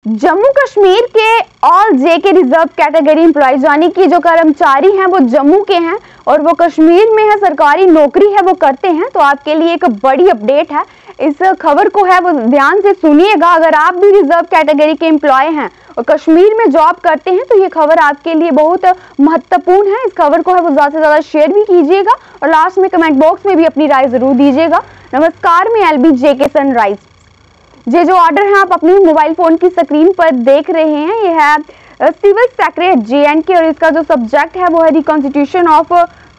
जम्मू कश्मीर के ऑल जेके reserve category employees यानी कि जो कर्मचारी हैं वो जम्मू के हैं और वो कश्मीर में है, सरकारी नौकरी है वो करते हैं। तो आपके लिए एक बड़ी अपडेट है, इस खबर को है वो ध्यान से सुनिएगा। अगर आप भी रिजर्व कैटेगरी के एम्प्लॉय हैं और कश्मीर में जॉब करते हैं तो ये खबर आपके लिए बहुत महत्वपूर्ण है। इस खबर को है वो ज़्यादा से ज़्यादा शेयर भी कीजिएगा और लास्ट में कमेंट बॉक्स में भी अपनी राय जरूर दीजिएगा। नमस्कार, मैं एलबी जेके सनराइज। ये जो ऑर्डर है आप अपनी मोबाइल फोन की स्क्रीन पर देख रहे हैं, ये है सिविल सेक्रेटरी JNK और इसका जो सब्जेक्ट है वो है reconstitution of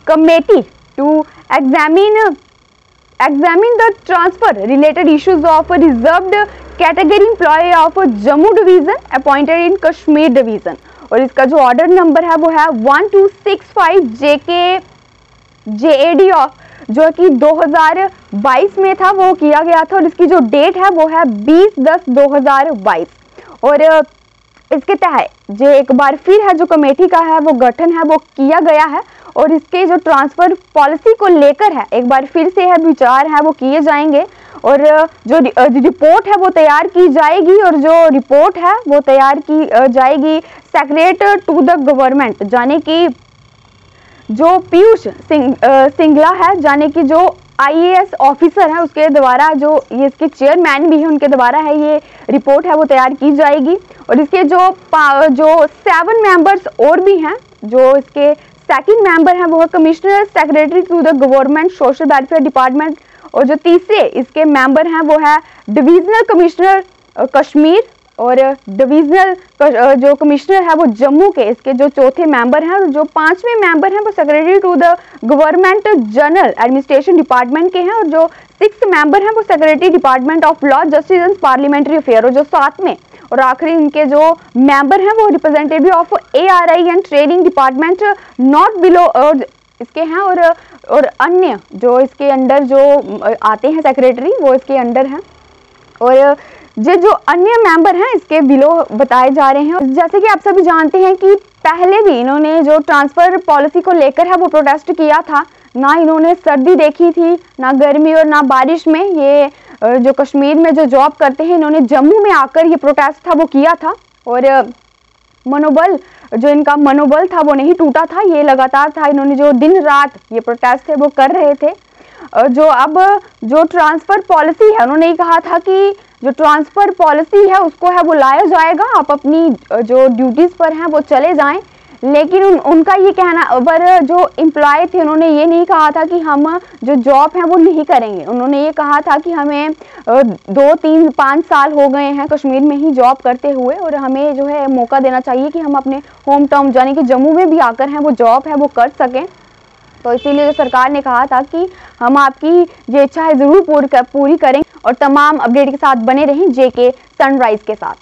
committee to examine the transfer related issues of reserved category employ of Jammu division appointed in Kashmir division. और इसका जो ऑर्डर नंबर है वो है 1265 JAD जो कि 2022 में था वो किया गया था और इसकी जो डेट है वो है 20/10/2022। और इसके तहत जो एक बार फिर है जो कमेटी का है वो गठन है वो किया गया है और इसके जो ट्रांसफर पॉलिसी को लेकर है एक बार फिर से है विचार है वो किए जाएंगे और जो रिपोर्ट है वो तैयार की जाएगी और जो रिपोर्ट है वो तैयार की जाएगी सेक्रेटरी टू द गवर्नमेंट जाने की जो पीयूष सिंगला है, जाने की जो IAS ऑफिसर है उसके द्वारा, जो ये इसके चेयरमैन भी है उनके द्वारा है ये रिपोर्ट है वो तैयार की जाएगी। और इसके जो 7 मेंबर्स और भी हैं, जो इसके सेकंड मेंबर हैं वो है commissioner secretary to the government social welfare department और जो तीसरे इसके मेंबर हैं वो है डिविजनल कमिश्नर कश्मीर और डिविजनल जो कमिश्नर है वो जम्मू के। इसके जो चौथे मेंबर हैं और जो 5वें मेंबर हैं वो secretary to the government general administration department के हैं और जो 6th मेंबर हैं वो secretary department of law justice and parliamentary affair और जो 7वें और आखिरी इनके जो मेंबर हैं वो representative of ARI and training department not below और इसके हैं और अन्य जो इसके अंडर जो आते हैं सेक्रेटरी वो इसके अंडर हैं। और जो अन्य मेंबर हैं इसके बिलो बताए जा रहे हैं। जैसे कि आप सभी जानते हैं कि पहले भी इन्होंने जो ट्रांसफर पॉलिसी को लेकर है वो प्रोटेस्ट किया था। ना इन्होंने सर्दी देखी थी, ना गर्मी और ना बारिश में। ये जो कश्मीर में जो जॉब करते हैं इन्होंने जम्मू में आकर ये प्रोटेस्ट था वो किया था और मनोबल जो इनका मनोबल था वो नहीं टूटा था। ये लगातार था, इन्होंने जो दिन रात ये प्रोटेस्ट है वो कर रहे थे। जो अब जो ट्रांसफर पॉलिसी है उन्होंने ये कहा था कि जो ट्रांसफर पॉलिसी है उसको है वो लाया जाएगा, आप अपनी जो ड्यूटीज पर हैं वो चले जाएं। लेकिन उनका ये कहना, पर जो एम्प्लॉय थे उन्होंने ये नहीं कहा था कि हम जो जॉब है वो नहीं करेंगे। उन्होंने ये कहा था कि हमें 2, 3, 5 साल हो गए हैं कश्मीर में ही जॉब करते हुए और हमें जो है मौका देना चाहिए कि हम अपने होम टाउन यानी कि जम्मू में भी आकर हैं वो जॉब है वो कर सकें। तो इसीलिए जो सरकार ने कहा था कि हम आपकी ये इच्छा है ज़रूर पूरी करें और तमाम अपडेट के साथ बने रहें JK सनराइज के साथ।